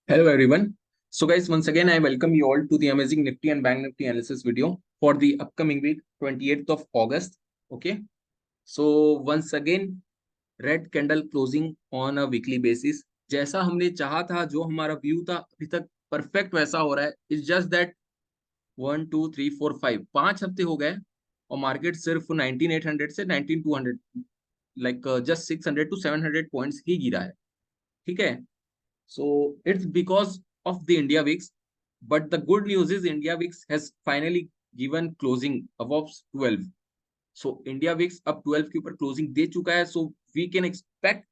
Hello everyone. So guys, once again I welcome you all to the amazing Nifty and Bank Nifty analysis video for the upcoming week 28th of August. Okay. So once again red candle closing on a weekly basis. जैसा हमने चाहा था, जो हमारा view था अभी तक perfect वैसा हो रहा है. इट्स जस्ट दैट 1 2 3 4 5 5 हफ्ते हो गए और मार्केट सिर्फ 19800 से 19200 लाइक जस्ट 600 to 700 पॉइंट्स ही गिरा है. ठीक है. So it's because of the India VIX, but the good news is India VIX has finally given closing above 12. So India VIX अब 12 के ऊपर closing दे चुका है. So we can expect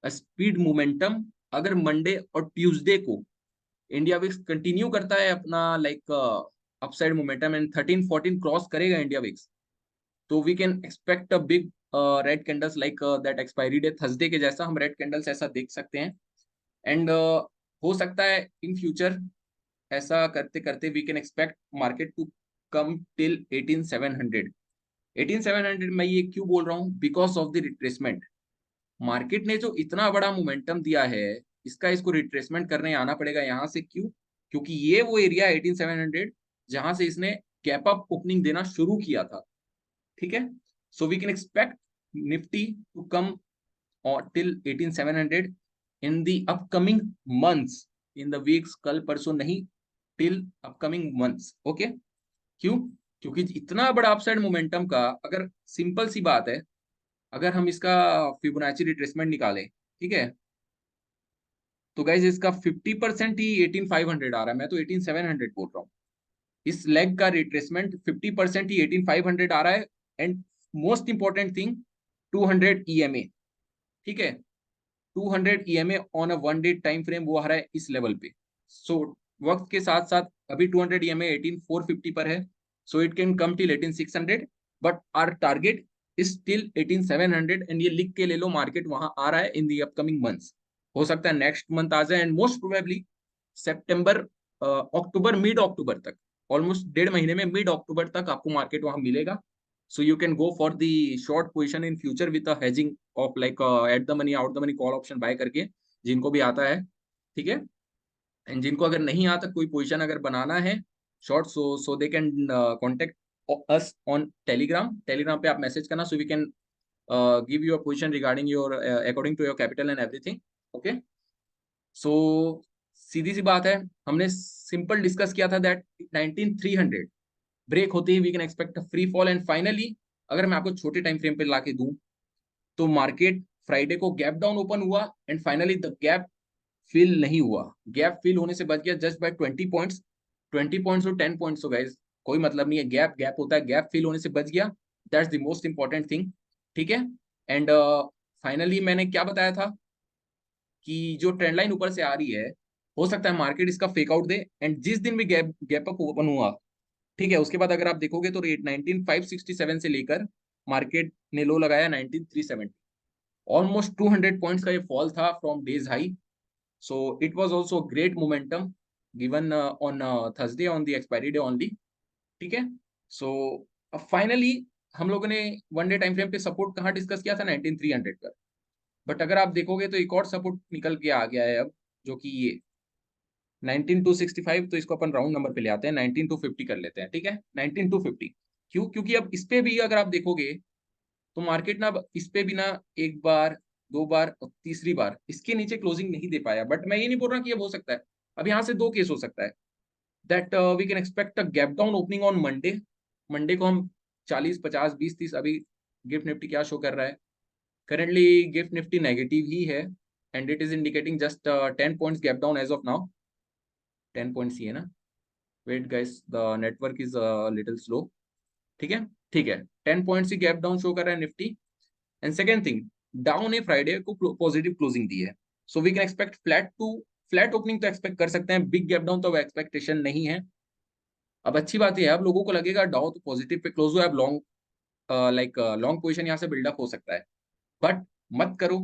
a speed momentum. अगर मंडे और Tuesday को India VIX continue करता है अपना like upside momentum and 13 14 cross करेगा इंडिया विक्स, तो we can expect a big red candles like that expiry day Thursday के जैसा हम रेड कैंडल्स ऐसा देख सकते हैं. एंड हो सकता है इन फ्यूचर ऐसा करते करते we can expect market to come till 18700. 18700 मैं ये क्यों बोल रहा हूँ? Because of the retracement. Market ने जो इतना बड़ा मोमेंटम दिया है, इसको रिट्रेसमेंट करने आना पड़ेगा यहाँ से. क्यों? क्योंकि ये वो एरिया 18700 जहां से इसने गैप अप ओपनिंग देना शुरू किया था. ठीक है. So we can expect Nifty to come till 18700 in the upcoming months, in the weeks. कल परसों नहीं, till upcoming months. ओके. क्यों? क्योंकि इतना बड़ा अपसाइड मोमेंटम का, अगर सिंपल सी बात है, अगर हम इसका फिबोनाची रिट्रेसमेंट निकालें, ठीक है, तो गाइज इसका 50% ही 18500 आ रहा है. मैं तो 18700 बोल रहा हूँ. इस लेग का रिट्रेसमेंट 50% ही 18500 आ रहा है. And most important thing, 200 EMA. ठीक है. 200 EMA on a 1 day time frame वो आ रहा है इस लेवल पे. सो वक्त के साथ साथ अभी 200 EMA 18450 पर है. So it can come till 18600, but our target is till 18700. And ये लिख के ले लो, मार्केट वहां आ रहा है इन दी अपकमिंग मंथ्स. हो सकता है नेक्स्ट मंथ आ जाए, and most probably September, October, mid October तक, ऑलमोस्ट 1.5 महीने में मिड अक्टूबर तक आपको मार्केट वहां मिलेगा. So you can go for the short position in future with a hedging of like at the money, out the money call option buy करके, जिनको भी आता है. ठीक है. एंड जिनको अगर नहीं आता कोई पोजीशन अगर बनाना है short, so they can contact us on Telegram पे आप मैसेज करना. So we can give you a position regarding your according to your capital and everything. Okay. So सीधी सी बात है, हमने सिंपल डिस्कस किया था दैट 19300 ब्रेक होते ही we can expect a free fall. And finally अगर मैं आपको छोटे टाइम फ्रेम पे लाके दूं, तो मार्केट फ्राइडे को गैप डाउन ओपन हुआ and finally the gap fill नहीं हुआ. गैप फिल होने से बच गया जस्ट बाय 20 पॉइंट्स. 20 पॉइंट्स और 10 पॉइंट्स हो गाइस, कोई मतलब नहीं है. गैप गैप होता है, गैप फिल होने से बच गया. That's the most important thing. ठीक है. एंड फाइनली मैंने क्या बताया था कि जो ट्रेंड लाइन ऊपर से आ रही है, हो सकता है मार्केट इसका फेक आउट दे. एंड जिस दिन भी गैप गैप अप ओपन हुआ, ठीक है, उसके बाद अगर आप देखोगे तो रेट 19567 से लेकर मार्केट ने लो लगाया 19370. ऑलमोस्ट 200 पॉइंट्स का ये फॉल था from days high. So it was also great momentum given on Thursday on the expiry day only. ठीक है. सो फाइनली हम लोगों ने वन डे टाइम फ्रेम पे सपोर्ट कहाँ डिस्कस किया था? 19300 पर. बट अगर आप देखोगे तो एक और सपोर्ट निकल के आ गया है अब, जो कि ये 19265. तो इसको अपन राउंड नंबर पे ले आते हैं, 19250 कर लेते हैं. ठीक है. 19250. क्यों? क्योंकि अब इस पे भी अगर आप देखोगे तो मार्केट ना इस पे भी ना एक बार, दो बार और तीसरी बार इसके नीचे क्लोजिंग नहीं दे पाया. बट मैं ये नहीं बोल रहा कि ये हो सकता है. अब यहाँ से दो केस हो सकता है that we can expect a gap down opening on Monday. Monday को हम 40 50 20 30, अभी गिफ्ट निफ्टी क्या शो कर रहा है? करेंटली गिफ्ट निफ्टी नेगेटिव ही है and it is indicating just 10 points gap down as of now. 10 points ही है ना? Wait guys, the network is little slow. ठीक है. ठीक है. 10 पॉइंट्स ही गैप डाउन शो कर रहा है Nifty. And second thing, Dow ने फ्राइडे को पॉजिटिव क्लोजिंग दी है. So we can expect flat opening तो एक्सपेक्ट कर सकते हैं. बिग गैप डाउन तो एक्सपेक्टेशन नहीं है. अब अच्छी बात यह है, अब लोगों को लगेगा डाउ तो पॉजिटिव पे क्लोज हुआ है, अब लॉन्ग लॉन्ग पोजिशन यहाँ से बिल्डअप हो सकता है. बट मत करो.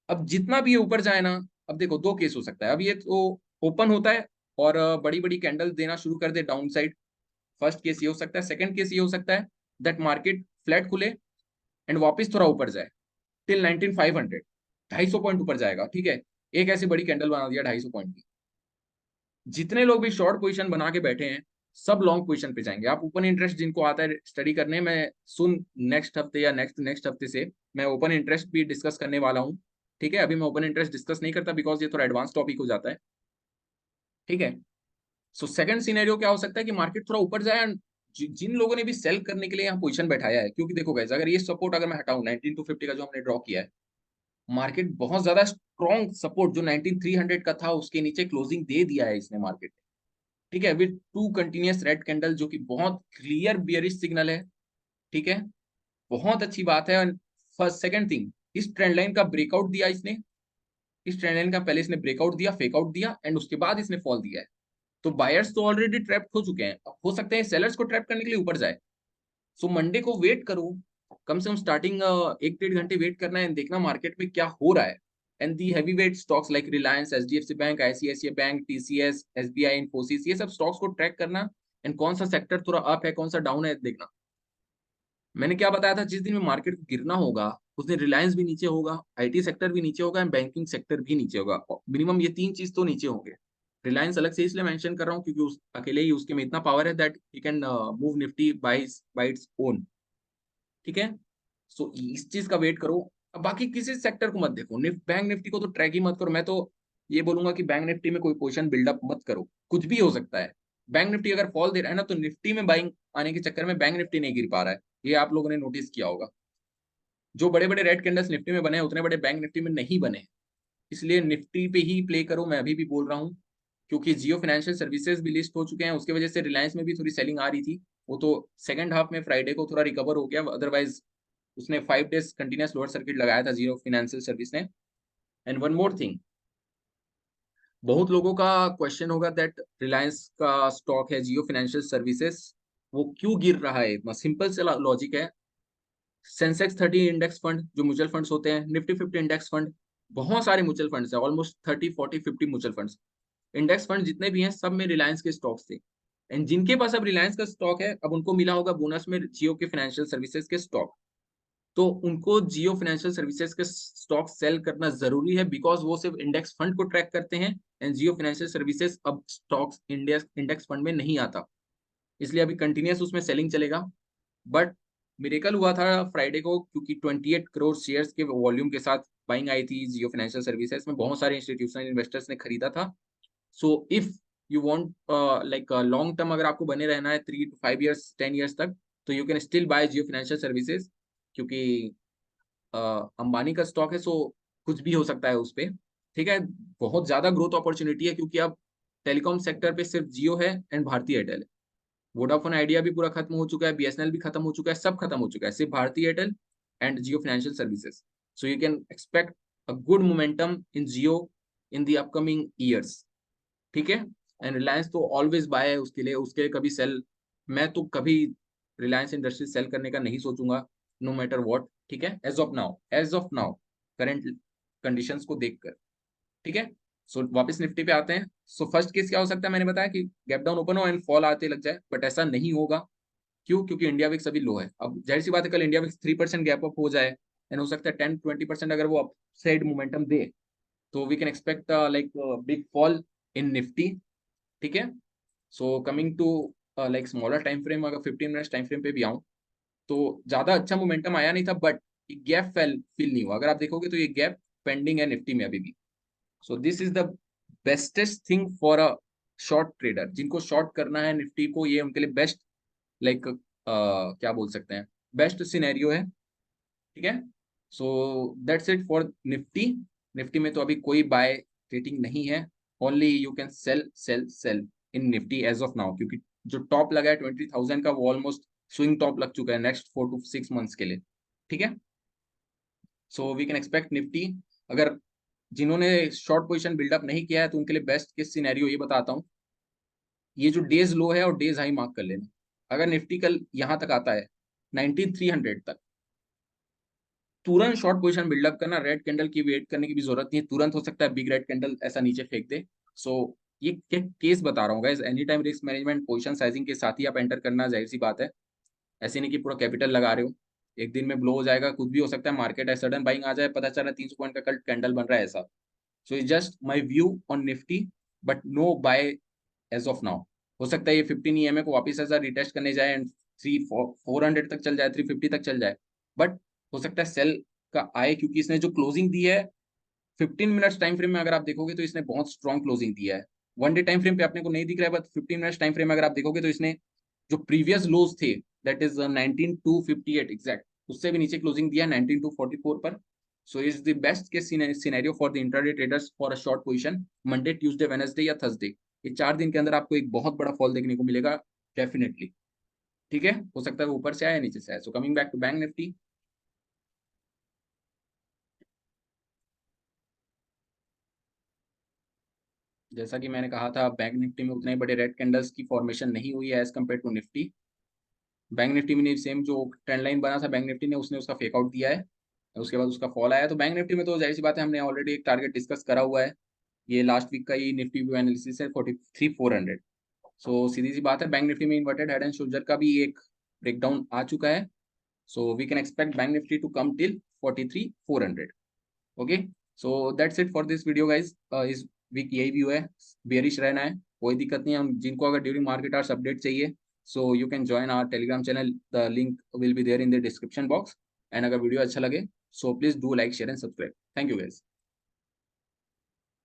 अब जितना भी ये ऊपर जाए ना, अब देखो दो केस हो सकता है. अब ये तो ओपन होता है और बड़ी बड़ी कैंडल देना शुरू कर दे डाउन साइड. फर्स्ट केस ये हो सकता है. सेकंड केस ये हो सकता है दैट मार्केट फ्लैट खुले एंड वापस थोड़ा ऊपर जाए टिल 19500. 250 पॉइंट ऊपर जाएगा. ठीक है. एक ऐसी बड़ी कैंडल बना दिया 250 पॉइंट की. जितने लोग भी शॉर्ट पोजीशन बना के बैठे हैं सब लॉन्ग पोजीशन पे जाएंगे। आप ओपन इंटरेस्ट जिनको आता है स्टडी करने, मैं सुन नेक्स्ट हफ्ते या नेक्स्ट नेक्स्ट हफ्ते से मैं ओपन इंटरेस्ट भी डिस्कस करने वाला हूँ। ठीक है, अभी मैं ओपन इंटरेस्ट डिस्कस नहीं करता बिकॉज ये थोड़ा एडवांस टॉपिक हो जाता है। ठीक है, सो सेकंड सिनेरियो क्या हो सकता है कि मार्केट थोड़ा ऊपर जाए and जिन लोगों ने भी सेल करने के लिए यहाँ पोजीशन बैठाया है, क्योंकि देखो गाइस अगर ये सपोर्ट अगर मैं हटाऊं 19250 का जो हमने ड्रॉ किया है, मार्केट बहुत ज्यादा स्ट्रॉन्ग सपोर्ट जो 19300 का था उसके नीचे क्लोजिंग दे दिया है इसने मार्केट। ठीक है, with two continuous red candle जो कि बहुत क्लियर बियरिश सिग्नल है। ठीक है, बहुत अच्छी बात है। फर्स्ट सेकंड थिंग, इस ट्रेंड लाइन का ब्रेकआउट दिया इसने, इस ट्रेंड लाइन का पहले इसने ब्रेकआउट दिया, फेकआउट दिया एंड उसके बाद इसने फॉल दिया है। तो बायर्स तो ऑलरेडी ट्रैप हो चुके हैं, अब हो सकते हैं सेलर्स को ट्रैप करने के लिए ऊपर जाए। सो मंडे को वेट करो, कम से कम स्टार्टिंग 1 डेढ़ घंटे वेट करना है, देखना मार्केट में क्या हो रहा है। And the heavy weight stocks like Reliance, HDFC bank, ICICI bank, TCS, SBI, Infosys, ये सब स्टॉक्स को ट्रैक करना। एंड कौन सा सेक्टर थोड़ा अप है, कौन सा डाउन है देखना। मैंने क्या बताया था, जिस दिन में मार्केट गिरना होगा उस दिन रिलायंस भी नीचे होगा, आईटी सेक्टर भी नीचे होगा एंड बैंकिंग सेक्टर भी नीचे होगा। मिनिमम ये तीन चीज तो नीचे होंगे। रिलायंस अलग से इसलिए मेंशन कर रहा हूँ क्योंकि उस अकेले ही उसके में इतना पावर है that he can move Nifty bye its own. ठीक है, सो इस चीज का वेट करो। अब बाकी किसी सेक्टर को मत देखो, बैंक निफ्टी को तो ट्रैक ही मत करो। मैं तो ये बोलूंगा कि बैंक निफ्टी में कोई पोजीशन बिल्डअप मत करो, कुछ भी हो सकता है। बैंक निफ्टी अगर फॉल दे रहा है ना तो निफ्टी में बाइंग आने के चक्कर में बैंक निफ्टी नहीं गिर पा रहा है, ये आप लोगों ने नोटिस किया होगा। जो बड़े बड़े रेड कैंडल्स निफ्टी में बने हैं उतने बड़े बैंक निफ्टी में नहीं बने। इसलिए निफ्टी पे ही प्ले करो, मैं अभी भी बोल रहा हूँ। क्योंकि जियो फाइनेंशियल सर्विसेज भी लिस्ट हो चुके हैं, उसकी वजह से रिलायंस में भी थोड़ी सेलिंग आ रही थी। वो तो सेकंड हाफ में फ्राइडे को थोड़ा रिकवर हो गया, अदरवाइज उसने 5 डेज कंटिन्यूस लोअर सर्किट लगाया था जियो फाइनेंशियल सर्विस ने। एंड वन मोर थिंग, बहुत लोगों का क्वेश्चन होगा दैट रिलायंस का स्टॉक है जियो फाइनेंशियल सर्विसेज, वो क्यों गिर रहा है इतना। सिंपल से लॉजिक है, सेंसेक्स 30 इंडेक्स फंड जो म्यूचुअल फंड्स होते हैं, निफ्टी 50 इंडेक्स फंड, बहुत सारे म्यूचुअल फंड्स है, almost 30 40 50 mutual funds, index fund जितने भी हैं सब में रिलायंस के स्टॉक्स थे। एंड जिनके पास अब रिलायंस का स्टॉक है अब उनको मिला होगा बोनस में जियो के फाइनेंशियल सर्विसेज के स्टॉक। तो उनको जियो फाइनेंशियल सर्विसेज के स्टॉक सेल करना जरूरी है बिकॉज वो सिर्फ इंडेक्स फंड को ट्रैक करते हैं एंड जियो फाइनेंशियल सर्विसेज अब स्टॉक्स इंडेक्स फंड में नहीं आता, इसलिए अभी कंटिन्यूस उसमें सेलिंग चलेगा। बट मिरेकल हुआ था फ्राइडे को क्योंकि 28 करोड़ शेयर्स के वॉल्यूम के साथ बाइंग आई थी जियो फाइनेंशियल सर्विसेज में, बहुत सारे इंस्टीट्यूशनल इन्वेस्टर्स ने खरीदा था। So if you want like long term अगर आपको बने रहना है 3 to 5 years 10 years तक, तो you can still buy Jio financial services, क्योंकि अंबानी का स्टॉक है। सो कुछ भी हो सकता है उस पे। ठीक है, बहुत ज्यादा ग्रोथ अपॉर्चुनिटी है क्योंकि अब टेलीकॉम सेक्टर पे सिर्फ जियो है एंड भारती एयरटेल है। वोडाफोन आइडिया भी पूरा खत्म हो चुका है, बीएसएनएल भी खत्म हो चुका है, सब खत्म हो चुका है, सिर्फ Bharti Airtel and Jio financial services. So you can expect a good momentum in Jio in the upcoming years. ठीक है, एंड रिलायंस तो ऑलवेज बाय है, उसके लिए कभी सेल, मैं तो कभी रिलायंस इंडस्ट्री सेल करने का नहीं सोचूंगा, नो मैटर व्हाट। ठीक है, as of now current conditions को देखकर। ठीक है, सो वापस निफ्टी पे आते हैं। सो फर्स्ट केस क्या हो सकता है, मैंने बताया कि गैप डाउन ओपन हो एंड फॉल आते लग जाए, बट ऐसा नहीं होगा। क्यों? क्योंकि इंडिया विक्स अभी लो है। अब जाहिर सी बात है कल इंडिया विक्स 3% गैप अप हो जाए एंड हो सकता है 10-20% अगर वो अपसाइड मोमेंटम दे तो we can expect like big fall in Nifty. ठीक है, so coming to like smaller time frame, अगर 15 मिनट्स टाइम फ्रेम पे भी आऊं तो ज्यादा अच्छा मोमेंटम आया नहीं था, बट गैप फील नहीं हुआ। अगर आप देखोगे तो ये गैप पेंडिंग है निफ्टी में अभी भी। So this is the bestest thing for a short trader, जिनको शॉर्ट करना है निफ्टी को, ये उनके लिए बेस्ट लाइक क्या बोल सकते हैं, बेस्ट सिनेरियो है। ठीक है, so that's it for Nifty. Nifty में तो अभी कोई बाय रेटिंग नहीं है, only you can sell sell sell in Nifty as of now, क्योंकि जो टॉप लगा है 20,000 का वो ऑलमोस्ट स्विंग टॉप लग चुका है नेक्स्ट 4 to 6 मंथ्स के लिए। ठीक है, so we can expect Nifty, अगर जिन्होंने शॉर्ट पोजीशन बिल्डअप नहीं किया है तो उनके लिए बेस्ट केस सिनेरियो ये बताता हूँ, ये जो डेज लो है और डेज हाई मार्क कर लेना। अगर निफ्टी कल यहाँ तक आता है 19,300 तक, तुरंत शॉर्ट पोजीशन बिल्डअप करना, रेड कैंडल की वेट करने की भी जरूरत नहीं है, तुरंत हो सकता है बिग रेड कैंडल ऐसा नीचे फेंक दे। सो ये केस बता रहा हूँ guys, any time risk management position sizing के साथ ही आप एंटर करना, जाहिर सी बात है। ऐसे नहीं कि पूरा कैपिटल लगा रहे हो, एक दिन में ब्लो हो जाएगा, कुछ भी हो सकता है, मार्केट है सडन बाइंग आ जाए, पता चला 300 पॉइंट का कल कैंडल बन रहा है ऐसा। So it just my view on Nifty, but no buy as of now. हो सकता है ये 15 EMA को वापस ऐसा रिटेस्ट करने जाए एंड 400 तक चल जाए, 350 तक चल जाए, बट हो सकता है सेल का आए, क्योंकि इसने जो क्लोजिंग दी है 15 मिनट्स टाइम फ्रेम में अगर आप देखोगे तो इसने बहुत स्ट्रॉन्ग क्लोजिंग दिया है। 1 डे टाइम फ्रेम पे अपने को नहीं दिख रहा है, बट 15 मिनट्स टाइम फ्रेम में अगर आप देखोगे तो इसने जो प्रीवियस लोज थे, दैट इज 19,258 एग्जैक्ट, उससे भी नीचे क्लोजिंग दिया 19,244 पर। So is the best case scenario for the intraday traders for a short position Monday, Tuesday, Wednesday या थर्सडे। ये 4 दिन के अंदर आपको एक बहुत बड़ा फॉल देखने को मिलेगा डेफिनेटली। ठीक है, हो सकता है वो ऊपर से आए या नीचे से आए। So coming back to bank Nifty, जैसा कि मैंने कहा था बैंक निफ्टी में उतने बड़े रेड कैंडल्स की फॉर्मेशन नहीं हुई है as compare to Nifty. Bank Nifty में सेम जो ट्रेंड लाइन बना था बैंक निफ्टी ने, उसने उसका फेक आउट दिया है, उसके बाद उसका फॉल आया। तो बैंक निफ्टी में तो जाहिर सी बात है, हमने ऑलरेडी एक टारगेट डिस्कस करा हुआ है, ये लास्ट वीक का ही निफ्टी व्यू एनालिसिस है 43,400। सो सीधी सी बात है, बैंक निफ्टी में इन्वर्टेड हेड एंड शोल्डर का भी एक ब्रेकडाउन आ चुका है। So we can expect bank Nifty to come till 43,400। Okay, so that's it for this video guys. इस वीक यही व्यू है, बेरिश रहना है, कोई दिक्कत नहीं है। हम जिनको अगर ड्यूरिंग मार्केट आवर्स अपडेट चाहिए, so you can join our Telegram channel, the link will be there in the description box. And अगर वीडियो अच्छा लगे, so please do like, share and subscribe. Thank you guys.